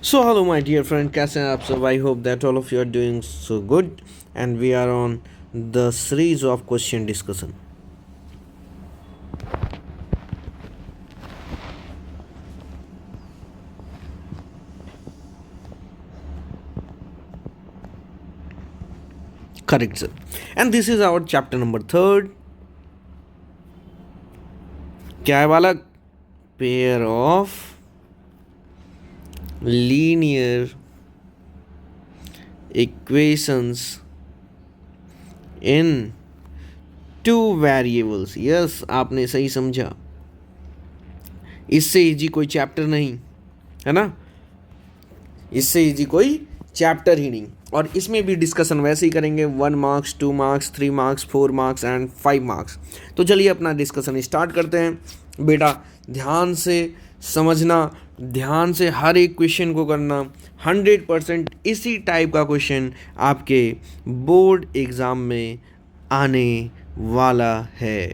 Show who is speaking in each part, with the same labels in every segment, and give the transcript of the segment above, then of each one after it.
Speaker 1: So hello my dear friend, कैसे हैं आप सब? I hope that all of you are doing so good and we are on the series of question discussion. Correct sir. And this is our chapter number 3rd. क्या है बालक? Pair of linear equations in two variables. Yes, आपने सही समझा. इससे easy कोई chapter नहीं है ना. इससे इजी कोई चैप्टर ही नहीं. और इसमें भी डिस्कशन वैसे ही करेंगे 1 marks 2 marks 3 marks 4 marks and 5 marks. तो चलिए अपना डिस्कशन स्टार्ट करते हैं. बेटा ध्यान से समझना, ध्यान से हर एक क्वेश्चन को करना. 100% इसी टाइप का क्वेश्चन आपके बोर्ड एग्ज़ाम में आने वाला है.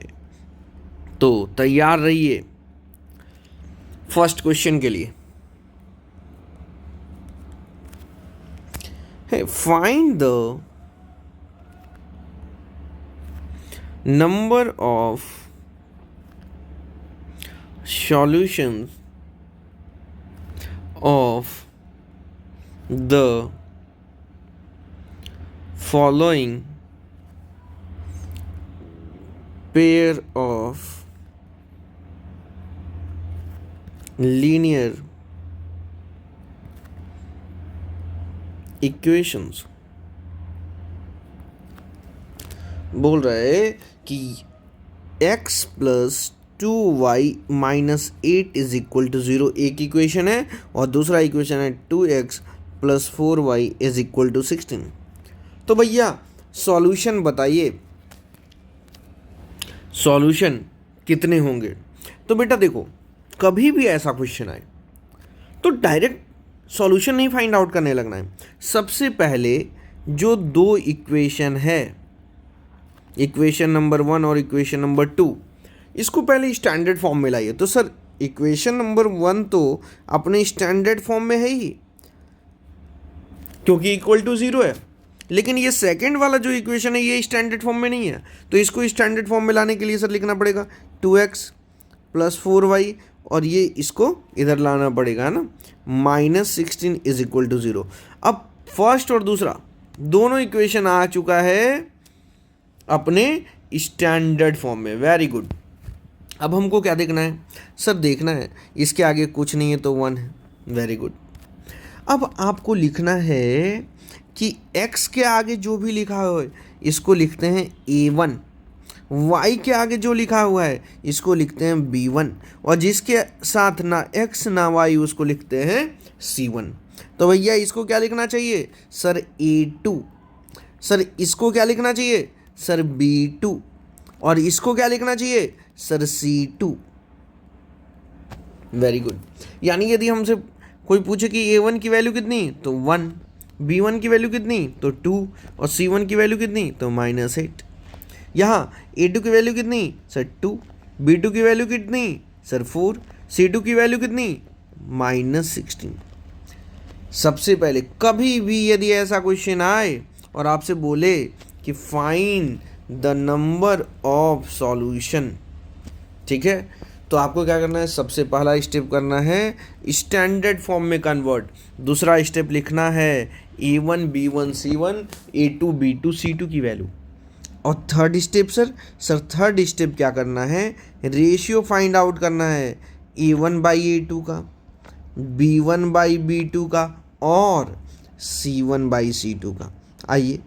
Speaker 1: तो तैयार रहिए फर्स्ट क्वेश्चन के लिए. Hey, find the number of solutions of the following pair of linear equations. बोल रहा है कि x plus 2y minus 8 is equal to 0 एक इक्वेशन है और दूसरा इक्वेशन है 2x plus 4y is equal to 16. तो भैया सॉल्यूशन बताइए, सॉल्यूशन कितने होंगे. तो बेटा देखो, कभी भी ऐसा क्वेश्चन आए तो डायरेक्ट सॉल्यूशन नहीं फाइंड आउट करने लगना है. सबसे पहले जो दो इक्वेशन है, इक्वेशन नंबर 1 और इक्वेशन नंबर 2, इसको पहले स्टैंडर्ड फॉर्म में लाइए. तो सर इक्वेशन नंबर 1 तो अपने स्टैंडर्ड फॉर्म में है ही क्योंकि इक्वल टू 0 है. लेकिन ये सेकंड वाला जो इक्वेशन है ये स्टैंडर्ड फॉर्म में नहीं है. तो इसको स्टैंडर्ड फॉर्म में लाने के लिए सर लिखना पड़ेगा 2x प्लस 4y और ये इसको इधर लाना पड़ेगा, है ना, माइनस 16 इज इक्वल टू 0. अब फर्स्ट और दूसरा दोनों इक्वेशन आ चुका है अपने स्टैंडर्ड फॉर्म में. Very good. अब हमको क्या देखना है सर? देखना है इसके आगे कुछ नहीं है तो 1 है. Very good. अब आपको लिखना है कि x के आगे जो भी लिखा हुआ है इसको लिखते हैं a1, y के आगे जो लिखा हुआ है इसको लिखते हैं b1 और जिसके साथ ना x ना y उसको लिखते हैं c1. तो भैया इसको क्या लिखना चाहिए सर? a2. सर इसको क्या लिखना चाहिए सर? b2. और इसको क्या लिखना चाहिए सर? c2. Very good. यानी यदि हमसे कोई पूछे कि a1 की वैल्यू कितनी तो 1, b1 की वैल्यू कितनी तो 2 और c1 की वैल्यू कितनी तो -8. यहाँ a2 की वैल्यू कितनी सर? 2. b2 की वैल्यू कितनी सर? 4. c2 की वैल्यू कितनी -16. सबसे पहले कभी भी यदि ऐसा क्वेश्चन आए और आपसे बोले कि find the number of solution, ठीक है, तो आपको क्या करना है? सबसे पहला स्टेप करना है स्टैंडर्ड फॉर्म में कन्वर्ट. दूसरा स्टेप लिखना है a1 b1 c1 a2 b2 c2 की वैल्यू. और third step sir third step क्या करना है? रेशियो फाइंड आउट करना है a1 बाई a2 का, b1 बाई b2 का और c1 बाई c2 का. आइए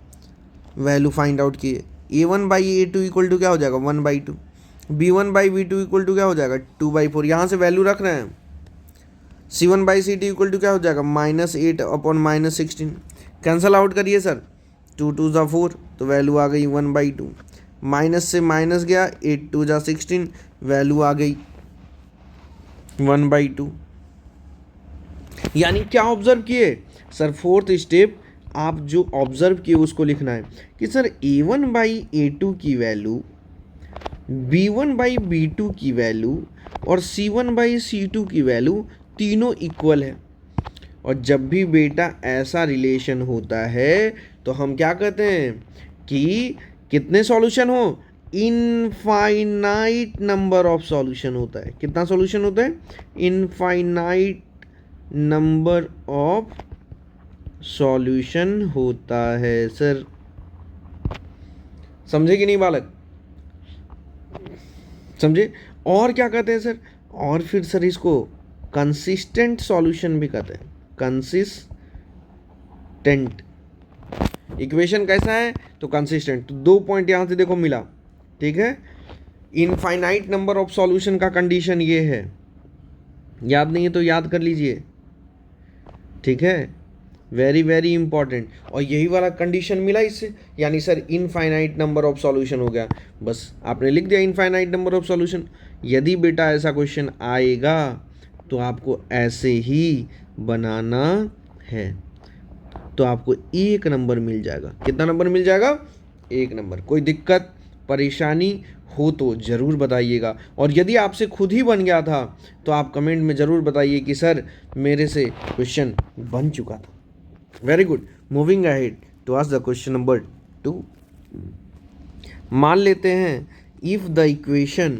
Speaker 1: वैल्यू फाइंड आउट किए. a1 by a2 equal to क्या हो जाएगा? 1/2. b1 by b2 equal to क्या हो जाएगा? 2/4. यहाँ से वैल्यू रख रहे हैं. c1 by c2 equal to क्या हो जाएगा? -8 अपॉन -16. कैंसल आउट करिए सर. 2 2 जा 4 तो वैल्यू आ गई 1/2. माइनस से माइनस गया, 8 2 जा 16 वैल्यू आ गई 1/2. यानी क्या ऑब्जर्व किए सर? फोर्थ स्टेप आप जो ऑब्जर्व किए उसको लिखना है कि सर a1 बाई a2 की वैल्यू, b1 बाई b2 की वैल्यू और c1 बाई c2 की वैल्यू तीनों इक्वल है. और जब भी बेटा ऐसा रिलेशन होता है तो हम क्या कहते हैं कि कितने सॉल्यूशन हो, इनफाइनाइट नंबर ऑफ सॉल्यूशन होता है। कितना सॉल्यूशन होता है, इनफाइनाइट नंबर ऑफ सॉल्यूशन होता है। सर समझे कि नहीं बालक, समझे। और क्या कहते हैं सर, और फिर सर इसको कंसिस्टेंट सॉल्यूशन भी कहते हैं। कंसिस्टेंट इक्वेशन कैसा है, तो कंसिस्टेंट। तो 2 पॉइंट यहां से देखो मिला, ठीक है। इनफाइनाइट नंबर ऑफ सॉल्यूशन का कंडीशन ये है, याद नहीं है तो याद कर लीजिए, ठीक है, वेरी वेरी इंपॉर्टेंट। और यही वाला कंडीशन मिला इससे, यानी sir infinite number of solution हो गया। बस आपने लिख दिया इनफाइनाइट नंबर ऑफ सॉल्यूशन। यदि बेटा ऐसा क्वेश्चन आएगा तो आपको ऐसे ही बनाना है, तो आपको 1 नंबर मिल जाएगा। कितना नंबर मिल जाएगा, 1 नंबर। कोई दिक्कत परेशानी हो तो ज़रूर बताइएगा। और यदि आपसे खुद ही बन गया था तो आप कमेंट में ज़रूर बताइए कि सर मेरे से क्वेश्चन बन चुका था। Very good. Moving ahead to ask the question number 2। मान लेते हैं if the equation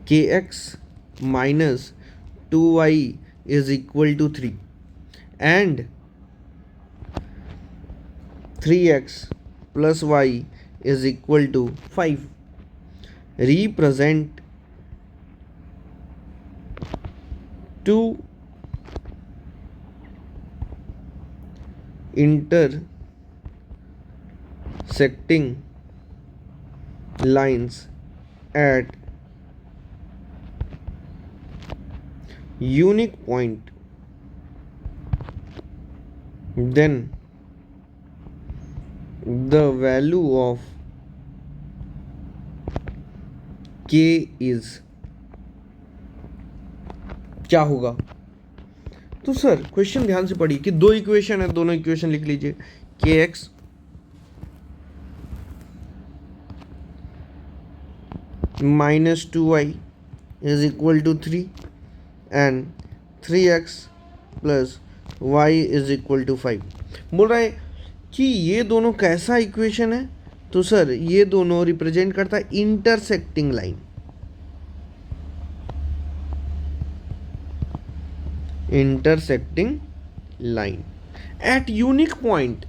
Speaker 1: kx minus 2y is equal to 3 and 3x plus y is equal to 5. Represent two intersecting lines at unique point, then the value of k is क्या होगा। तो sir question ध्यान से पढ़िए कि 2 equation है, दोनों equation लिख लीजिए। kx minus 2y is equal to 3 and 3x plus y is equal to 5। बोल रहा है कि ये दोनों कैसा इक्वेशन है, तो सर ये दोनों रिप्रेजेंट करता है intersecting line. Intersecting line at unique point,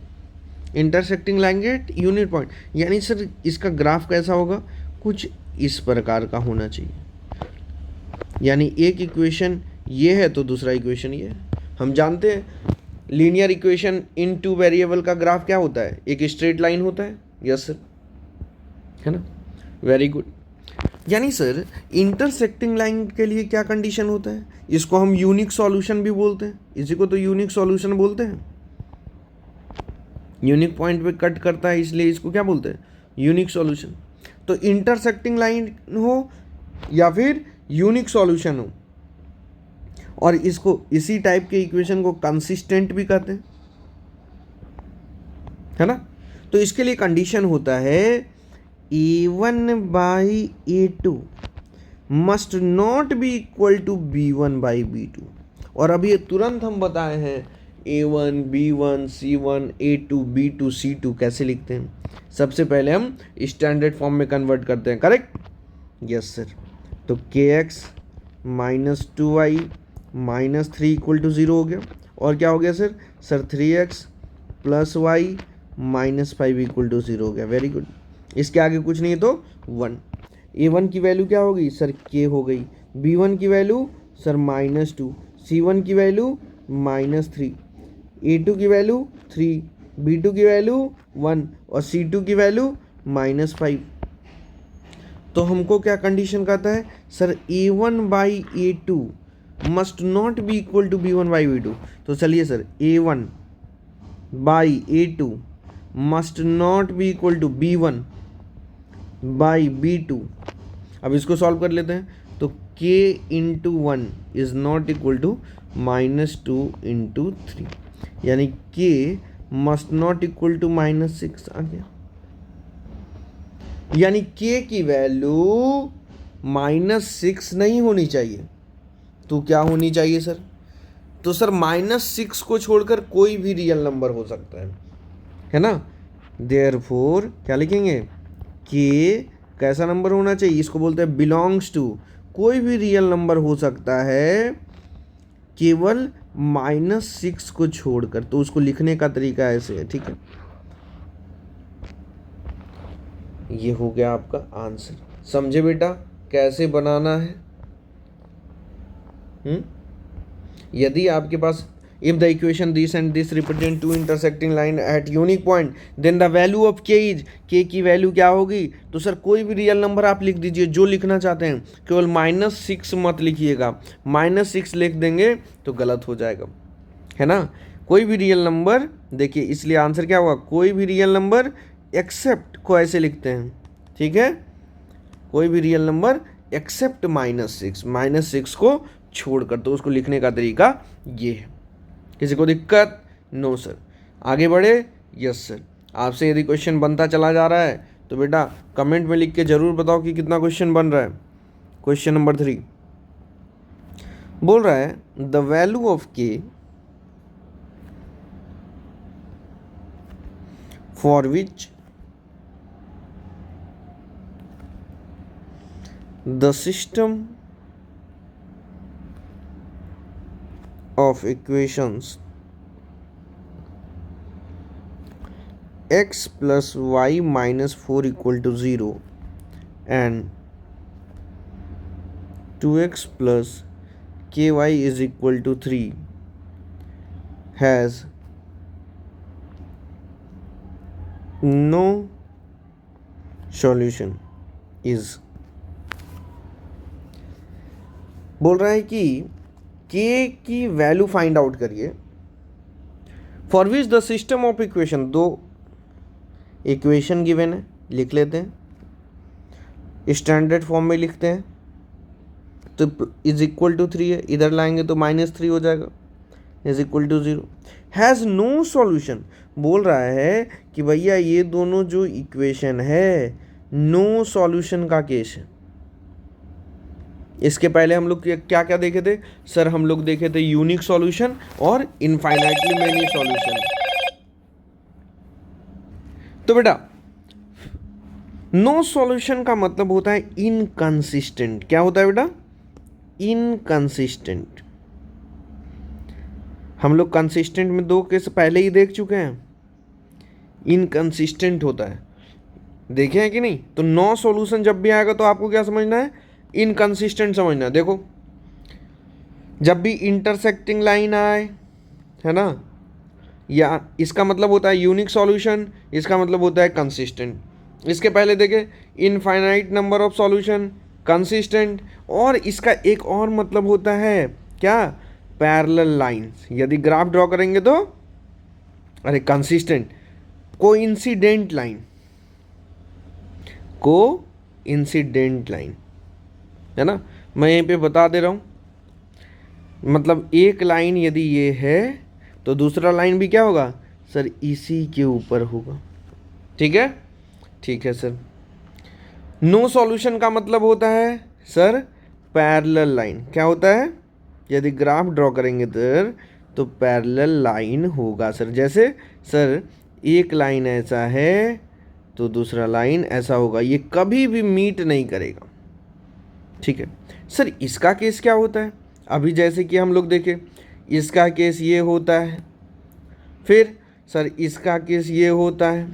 Speaker 1: intersecting line at unique point, यानी सर इसका ग्राफ कैसा होगा, कुछ इस प्रकार का होना चाहिए। यानी एक इक्वेशन ये है तो दूसरा इक्वेशन ये है। हम जानते हैं लीनियर इक्वेशन इन 2 वेरिएबल का ग्राफ क्या होता है, एक स्ट्रेट लाइन होता है। यस सर, है ना, वेरी गुड। यानी सर इंटरसेक्टिंग लाइन के लिए क्या कंडीशन होता है, इसको हम यूनिक सॉल्यूशन भी बोलते हैं, इसी को तो यूनिक सॉल्यूशन बोलते हैं। यूनिक पॉइंट पे कट करता है इसलिए इसको क्या बोलते हैं, यूनिक सॉल्यूशन। तो इंटरसेक्टिंग लाइन हो या फिर यूनिक सॉल्यूशन हो, और इसको इसी टाइप के इक्वेशन को कंसिस्टेंट भी कहते हैं, है ना। तो इसके लिए कंडीशन होता है a1 by a2 must not be equal to b1 by b2। और अभी ये तुरंत हम बताए हैं a1 b1 c1 a2 b2 c2 कैसे लिखते हैं। सबसे पहले हम स्टैंडर्ड फॉर्म में कन्वर्ट करते हैं, करेक्ट। Yes sir. तो kx minus 2y minus 3 equal to 0 हो गया। और क्या हो गया sir, 3x plus Y minus 5 equal to 0 हो गया। Very good. इसके आगे कुछ नहीं है तो 1। a1 की वैल्यू क्या होगी सर, k हो गई। b1 की वैल्यू सर -2, c1 की वैल्यू -3, a2 की वैल्यू 3, b2 की वैल्यू 1 और c2 की वैल्यू -5। तो हमको क्या कंडीशन कहता है sir, a1 by a2 must not be equal to b1 by b2। तो चलिए sir a1 by a2 must not be equal to b1 by b2। अब इसको सॉल्व कर लेते हैं। तो k into 1 is not equal to -2 into 3, यानी k must not equal to -6 आ गया। यानी k की वैल्यू -6 नहीं होनी चाहिए, तो क्या होनी चाहिए सर? तो सर -6 को छोड़कर कोई भी रियल नंबर हो सकता है ना। देयरफॉर क्या लिखेंगे? के कैसा नंबर होना चाहिए? इसको बोलते हैं बिलोंग्स टू, कोई भी रियल नंबर हो सकता है केवल -6 को छोड़कर। तो उसको लिखने का तरीका ऐसे है, ठीक है। ये हो गया आपका आंसर। समझे बेटा कैसे बनाना है? यदि आपके पास if the equation this and this represent two intersecting line at unique point then the value of k is, k की वैल्यू क्या होगी? तो सर कोई भी रियल नंबर आप लिख दीजिए जो लिखना चाहते हैं, केवल -6 मत लिखिएगा। -6 लिख देंगे तो गलत हो जाएगा, है ना। कोई भी रियल नंबर, देखिए इसलिए आंसर क्या होगा? कोई भी रियल नंबर एक्सेप्ट को ऐसे लिखते हैं, ठीक है। कोई भी रियल नंबर एक्सेप्ट -6 को छोड़कर, तो उसको लिखने का तरीका ये है। किसी को दिक्कत? No sir. आगे बढ़े? Yes sir. आपसे यदि क्वेश्चन बनता चला जा रहा है तो बेटा कमेंट में लिख के ज़रूर बताओ कि कितना क्वेश्चन बन रहा है। क्वेश्चन नंबर 3 बोल रहा है द वैल्यू ऑफ के for which the system of equations x plus y minus 4 equal to 0 and 2x plus ky is equal to 3 has no solution is, बोल रहा है कि के की वैल्यू फाइंड आउट करिए for which the system of equation, दो equation given है, लिख लेते हैं स्टैंडर्ड फॉर्म में लिखते हैं। तो इज इक्वल टू 3 है, इधर लाएंगे तो -3 हो जाएगा, is equal to 0। Has no solution, बोल रहा है कि भैया ये दोनों जो इक्वेशन है नो सॉल्यूशन का केस है। इसके पहले हम लोग क्या क्या देखे थे सर? हम लोग देखे थे यूनिक सॉल्यूशन और इनफाइनाइटली मेनी सॉल्यूशन। तो बेटा नो सॉल्यूशन का मतलब होता है इनकंसिस्टेंट। क्या होता है बेटा? इनकंसिस्टेंट। हम लोग कंसिस्टेंट में 2 केस पहले ही देख चुके हैं। इनकंसिस्टेंट होता है, देखे हैं कि नहीं? तो नो सॉल्यूशन जब भी आएगा तो आपको क्या समझना है? इनकंसिस्टेंट समझना। देखो जब भी इंटरसेक्टिंग लाइन आए, है ना, या इसका मतलब होता है यूनिक सॉल्यूशन, इसका मतलब होता है कंसिस्टेंट। इसके पहले देखे infinite number of solution, consistent, और इसका एक और मतलब होता है क्या? Parallel lines. यदि ग्राफ ड्रॉ करेंगे तो अरे consistent, coincident line, coincident line, है ना। मैं यहीं पे बता दे रहा हूँ, मतलब एक लाइन यदि ये है तो दूसरा लाइन भी क्या होगा सर? इसी के ऊपर होगा, ठीक है। ठीक है सर। नो सॉल्यूशन का मतलब होता है सर पैरेलल लाइन। क्या होता है? यदि ग्राफ ड्रॉ करेंगे तो पैरेलल लाइन होगा सर। जैसे सर एक लाइन ऐसा है तो दूसरा लाइन ऐसा होगा, ये कभी भी मीट नहीं करेगा, ठीक है सर। इसका केस क्या होता है? अभी जैसे कि हम लोग देखें, इसका केस ये होता है, फिर सर इसका केस ये होता है,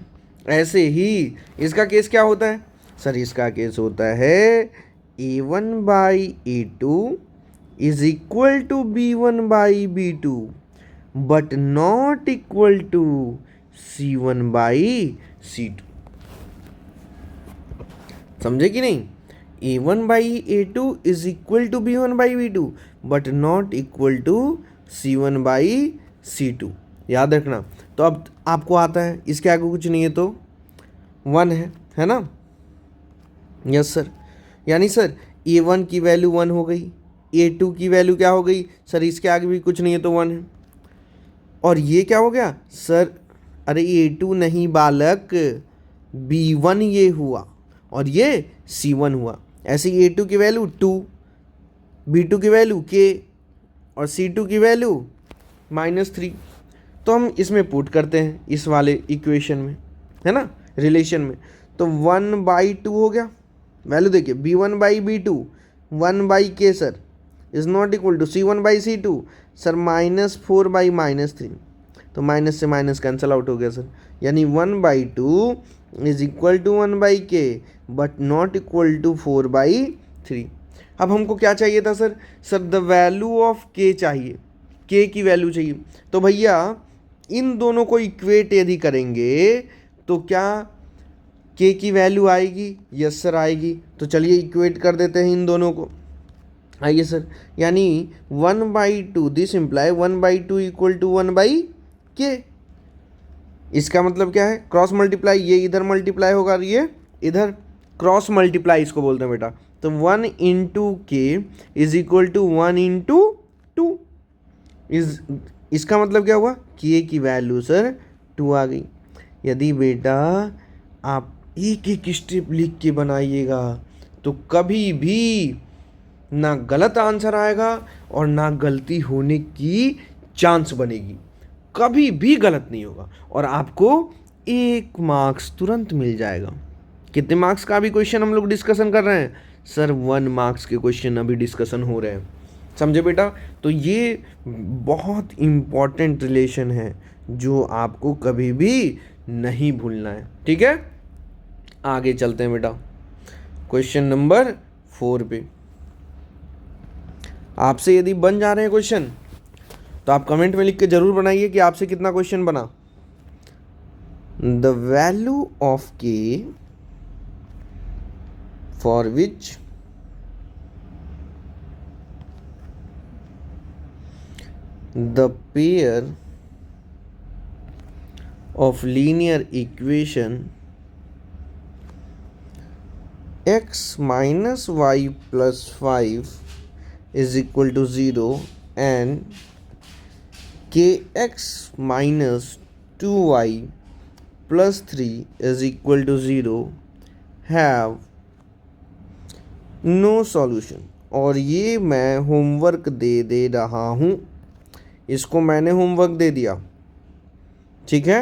Speaker 1: ऐसे ही इसका केस क्या होता है सर? इसका केस होता है A1/A2 is equal to B1/B2 but not equal to C1/C2। समझे कि नहीं? A1/A2 is equal to B1/B2 but not equal to C1/C2। याद रखना। तो अब आपको आता है, इसके आगे कुछ नहीं है तो 1 है ना। Yes sir. यानी सर A1 की वैल्यू 1 हो गई, A2 की वैल्यू क्या हो गई सर? इसके आगे भी कुछ नहीं है तो 1 है। और ये क्या हो गया सर? अरे A2 नहीं बालक, B1 ये हुआ और ये C1 हुआ। ऐसे ही A2 की वैल्यू 2, B2 की वैल्यू K और C2 की वैल्यू -3। तो हम इसमें पुट करते हैं इस वाले इक्वेशन में, है ना, रिलेशन में। तो 1/2 हो गया, वैल्यू देखिए B1/B2 1/K sir is not equal to C1/C2 sir -4/-3। तो माइनस से माइनस कैंसिल आउट हो गया सर, यानी 1/2 is equal to 1/K but not equal to 4/3। अब हमको क्या चाहिए था sir? Sir the value of K चाहिए, K की वैल्यू चाहिए। तो भैया इन दोनों को इक्वेट यदि करेंगे तो क्या K की वैल्यू आएगी? यस सर आएगी। तो चलिए इक्वेट कर देते हैं इन दोनों को। आइए सर, यानी 1/2 this imply 1/2 equal to 1/K। इसका मतलब क्या है? क्रॉस मल्टीप्लाई, ये इधर मल्टीप्लाई होगा और ये इधर क्रॉस मल्टीप्लाई इसको बोलते हैं बेटा। तो 1 into K is equal to 1 into 2 is, इसका मतलब क्या हुआ? K की वैल्यू सर 2 आ गई। यदि बेटा आप एक एक स्टेप लिख के बनाइएगा तो कभी भी ना गलत आंसर आएगा और ना गलती होने की चांस बनेगी, कभी भी गलत नहीं होगा और आपको 1 मार्क्स तुरंत मिल जाएगा। कितने मार्क्स का अभी क्वेश्चन हम लोग डिस्कशन कर रहे हैं? सर 1 मार्क्स के क्वेश्चन अभी डिस्कशन हो रहे हैं, समझे बेटा? तो ये बहुत इम्पॉर्टेंट रिलेशन है जो आपको कभी भी नहीं भूलना है, ठीक है? आगे चलते हैं बेटा क्वेश्चन नंबर 4 पे। आपसे यदि बन जा रहे हैं क्वेश्चन तो आप कमेंट में लिख के जरूर बनाइए कि आपसे कितना क्वेश्चन बना। The value of K for which the pair of linear equation x minus y plus 5 is equal to 0 and kx minus 2y plus 3 is equal to 0 have no solution। और ये मैं होमवर्क दे रहा हूँ, इसको मैंने homework दे दिया, ठीक है?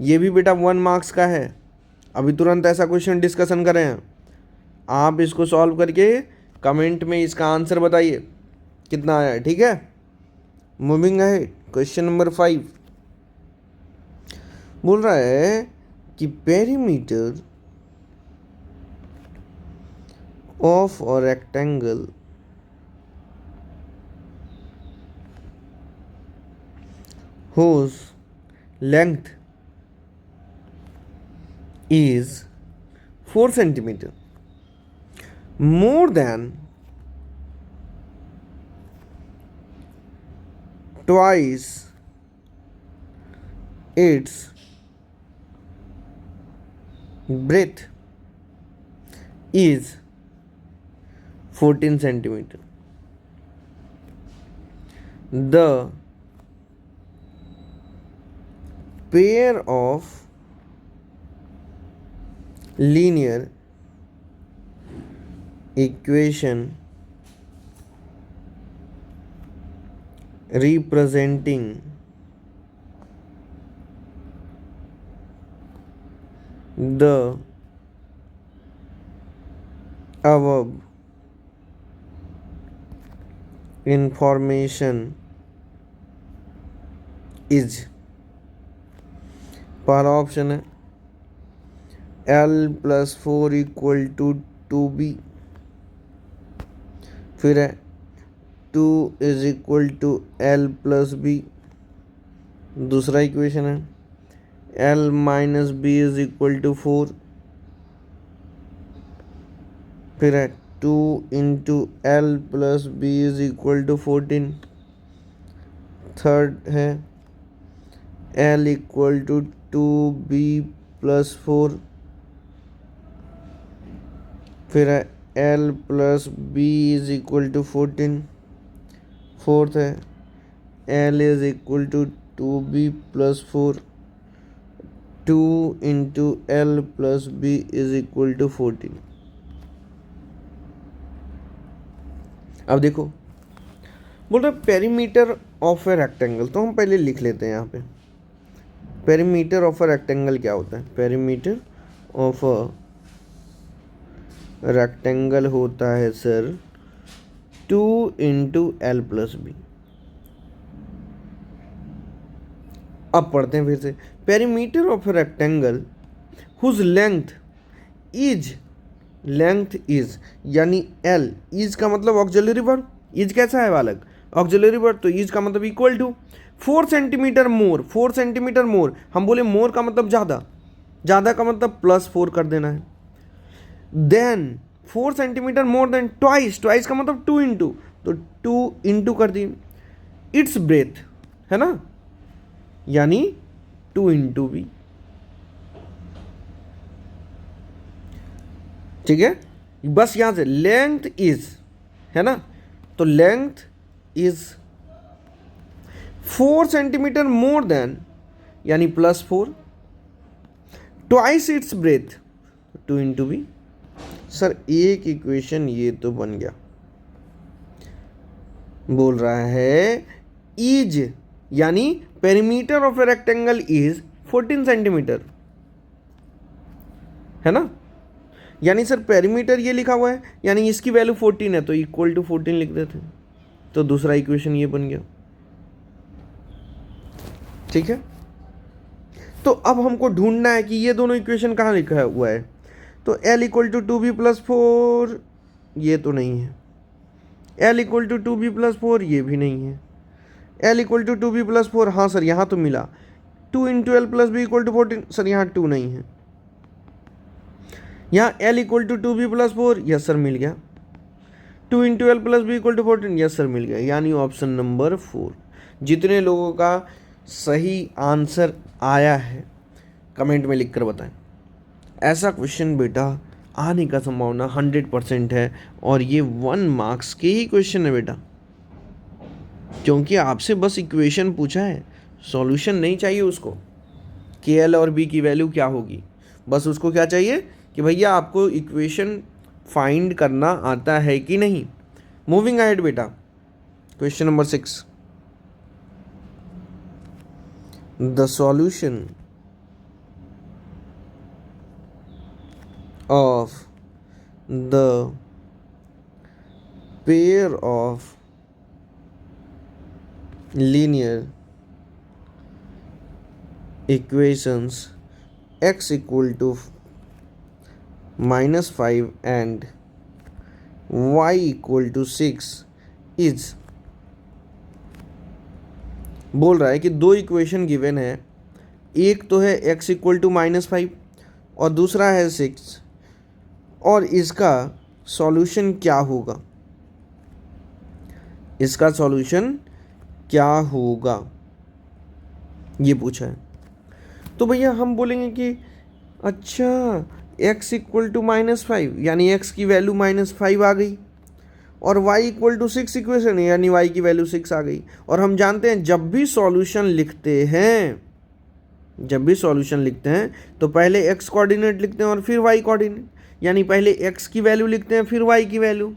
Speaker 1: ये भी बेटा 1 मार्क्स का है। अभी तुरंत ऐसा क्वेश्चन डिस्कशन करें हैं, आप इसको सॉल्व करके कमेंट में इसका आंसर बताइए कितना आया है, ठीक है? मूविंग अहेड, क्वेश्चन नंबर 5 बोल रहा है कि perimeter of a rectangle whose length is 4 centimeter more than twice its breadth is 14 centimeter. The pair of linear equation representing the above information is, पहला ऑप्शन है L+4 इक्वल टू 2B, फिर है 2 is equal to L+B, दूसरा equation है L-B is equal to 4, फिर है 2 into L+B is equal to 14, third है L equal to 2B+4, फिर है L+B is equal to 14, fourth है L is equal to 2B+4, 2 into L+B is equal to 14। अब देखो, बोल रहा पेरीमीटर ऑफ ए रेक्टेंगल, तो हम पहले लिख लेते हैं यहाँ पे पेरीमीटर ऑफ अ रेक्टेंगल क्या होता है। पेरीमीटर ऑफ अ रेक्टेंगल होता है sir 2 into L plus B. अब पढ़ते हैं फिर से, perimeter of rectangle whose length is यानी एल, इज का मतलब ऑक्सिलरी वर्ब, इज कैसा है बालक, ऑक्सिलरी वर्ब, तो इज का मतलब equal to 4 centimetre more, 4 centimetre more, हम बोले मोर का मतलब ज़्यादा, ज़्यादा का मतलब +4 कर देना है, then 4 centimetre more than twice, twice का मतलब 2 इंटू, तो 2 इंटू कर दी इट्स ब्रेथ, है ना, यानी 2 इंटू बी। ठीक है, बस यहां से लेंथ इज, है ना, तो length is 4 centimetre more than यानी +4, twice its breadth 2 into B. Sir एक इक्वेशन ये तो बन गया, बोल रहा है इज यानी perimeter of a rectangle is 14 centimetre, है ना, यानी सर पेरीमीटर ये लिखा हुआ है यानी इसकी वैल्यू 14 है, तो इक्वल टू 14 लिख देते हैं, तो दूसरा इक्वेशन ये बन गया। ठीक है, तो अब हमको ढूंढना है कि ये दोनों इक्वेशन कहाँ लिखा हुआ है, तो L इक्वल टू 2b + 4 ये तो नहीं है, L इक्वल टू 2b + 4 ये भी नहीं है, L इक्वल टू 2b + 4, हाँ सर यहाँ तो मिला, 2 into L plus B equal to 14, sir यहाँ 2 नहीं है, यहाँ L equal to 2b + 4, yes sir मिल गया, 2 into L plus B equal to 14, yes sir मिल गया, यानी ऑप्शन नंबर 4। जितने लोगों का सही आंसर आया है कमेंट में लिख कर बताएं। ऐसा क्वेश्चन बेटा आने का संभावना 100% है, और ये 1 मार्क्स के ही क्वेश्चन है बेटा, क्योंकि आपसे बस इक्वेशन पूछा है, सॉल्यूशन नहीं चाहिए उसको कि एल और बी की वैल्यू क्या होगी, बस उसको क्या चाहिए कि भैया आपको इक्वेशन फाइंड करना आता है कि नहीं। मूविंग अहेड बेटा, question number 6, the solution of the pair of linear equations x equal to -5 and y equal to 6 is, बोल रहा है कि दो इक्वेशन गिवन है, एक तो है x इक्वल टू -5 और दूसरा है 6, और इसका सॉल्यूशन क्या होगा, इसका सॉल्यूशन क्या होगा ये पूछा है। तो भैया हम बोलेंगे कि अच्छा x इक्वल टू -5 यानी x की वैल्यू -5 आ गई, और y इक्वल टू 6 इक्वेशन है यानी y की वैल्यू 6 आ गई, और हम जानते हैं जब भी सॉल्यूशन लिखते हैं तो पहले x कोऑर्डिनेट लिखते हैं और फिर y कोऑर्डिनेट, यानी पहले x की वैल्यू लिखते हैं फिर y की वैल्यू,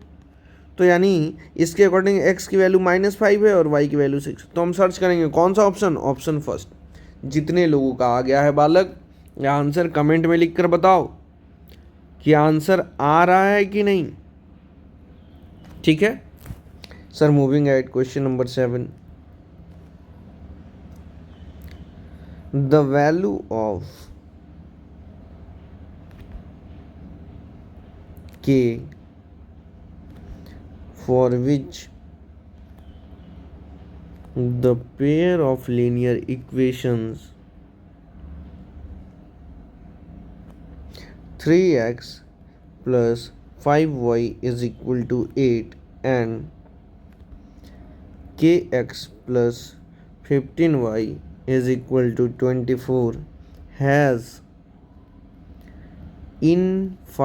Speaker 1: तो यानी इसके अकॉर्डिंग x की वैल्यू -5 है और y की वैल्यू 6, तो हम सर्च करेंगे कौन सा ऑप्शन, ऑप्शन फर्स्ट। जितने लोगों का आ गया है बालक या आंसर कमेंट में लिख कर बताओ कि आंसर आ रहा है कि नहीं। ठीक है sir, moving at question number 7, the value of k for which the pair of linear equations 3x plus 5y is equal to 8 and kx plus 15y is equal to 24 has infinitely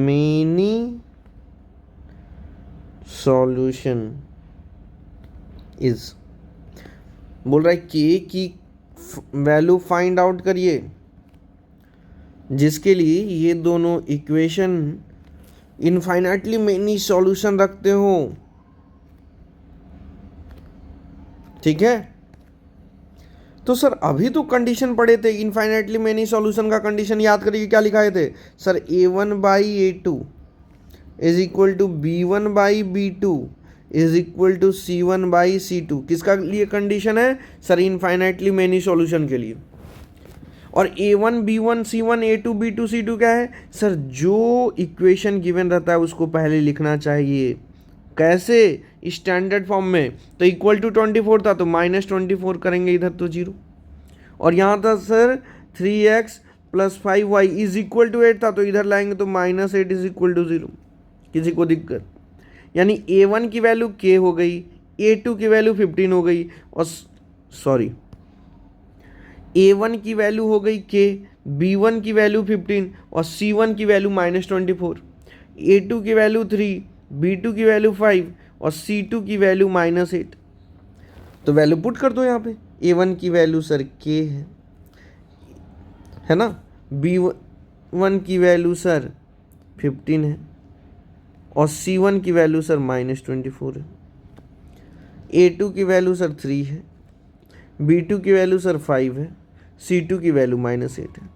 Speaker 1: many solution is, बोल रहा है के की value find out करिए जिसके लिए ये दोनों इक्वेशन इनफाइनाइटली मेनी सॉल्यूशन रखते हो, ठीक है। तो सर अभी तो कंडीशन पढ़े थे इनफाइनाइटली मेनी सॉल्यूशन का, कंडीशन याद करिए क्या लिखाए थे sir, A1/A2 is equal to B1/B2 is equal to C1/C2। किसका लिए कंडीशन है सर, इनफाइनाइटली मेनी सॉल्यूशन के लिए। और A1 B1 C1 A2 B2 C2 क्या है सर, जो इक्वेशन गिवन रहता है उसको पहले लिखना चाहिए। कैसे, स्टैंडर्ड फॉर्म में। तो इक्वल टू 24 था तो -24 करेंगे इधर तो 0। और यहाँ था sir 3x + 5y is equal to 8 था तो इधर लाएंगे तो -8 इज इक्वल टू 0। किसी को दिक्कत? यानी A1 की वैल्यू k हो गई, A2 की वैल्यू 15 हो गई, और सॉरी A1 की वैल्यू हो गई k, B1 की वैल्यू 15 और C1 की वैल्यू -24, A2 की वैल्यू 3, B2 की वैल्यू 5 और C2 की वैल्यू -8। तो वैल्यू पुट कर दो यहाँ पे। A1 की वैल्यू सर k है ना, B1 की वैल्यू सर 15 है और C1 की वैल्यू सर -24 है, A2 की वैल्यू सर 3 है, B2 की वैल्यू सर 5 है, C2 की वैल्यू -8 है।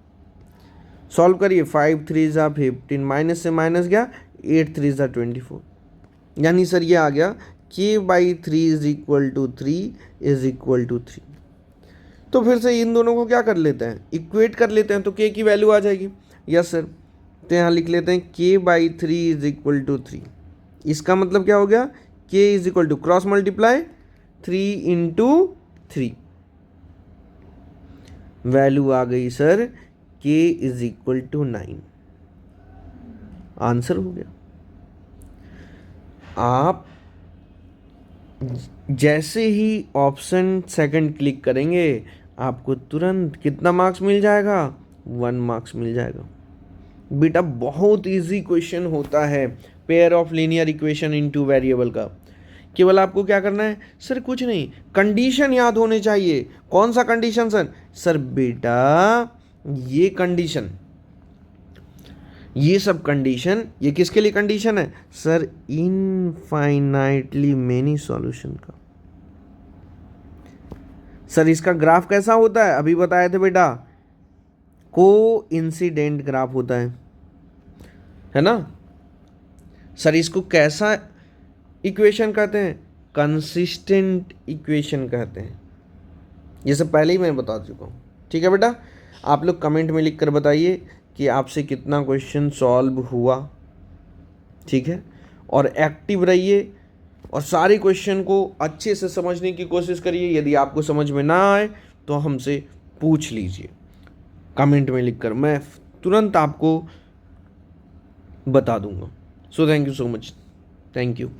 Speaker 1: सॉल्व करिए, 5 3 ज़ा 15, माइनस से माइनस गया, 8 3 ज़ा 24। यानी सर ये आ गया k/3 is equal to 3 is equal to 3। तो फिर से इन दोनों को क्या कर लेते हैं, इक्वेट कर लेते हैं, तो k की वैल्यू आ जाएगी। यस सर, तो यहाँ लिख लेते हैं k/3 इज इक्वल टू 3। इसका मतलब क्या हो गया, k is equal to cross multiply 3 × 3, value आ गई sir k is equal to 9। Answer हो गया। आप जैसे ही ऑप्शन सेकंड क्लिक करेंगे आपको तुरंत कितना मार्क्स मिल जाएगा, 1 मार्क्स मिल जाएगा। बेटा बहुत इजी क्वेश्चन होता है pair of linear equation in 2 variable का। केवल आपको क्या करना है सर, कुछ नहीं, कंडीशन याद होने चाहिए। कौन सा कंडीशन सर? सर बेटा ये कंडीशन, ये सब कंडीशन, ये किसके लिए कंडीशन है सर, इनफाइनाइटली मेनी सॉल्यूशन का। सर इसका ग्राफ कैसा होता है, अभी बताए थे बेटा, को इंसिडेंट ग्राफ होता है ना। सर इसको कैसा इक्वेशन कहते हैं, कंसिस्टेंट इक्वेशन कहते हैं। ये सब पहले ही मैं बता चुका हूँ, ठीक है बेटा। आप लोग कमेंट में लिख कर बताइए कि आपसे कितना क्वेश्चन सॉल्व हुआ, ठीक है। और एक्टिव रहिए और सारे क्वेश्चन को अच्छे से समझने की कोशिश करिए। यदि आपको समझ में ना आए तो हमसे पूछ लीजिए कमेंट में लिखकर, मैं तुरंत आपको बता दूंगा। So thank you so much, thank you.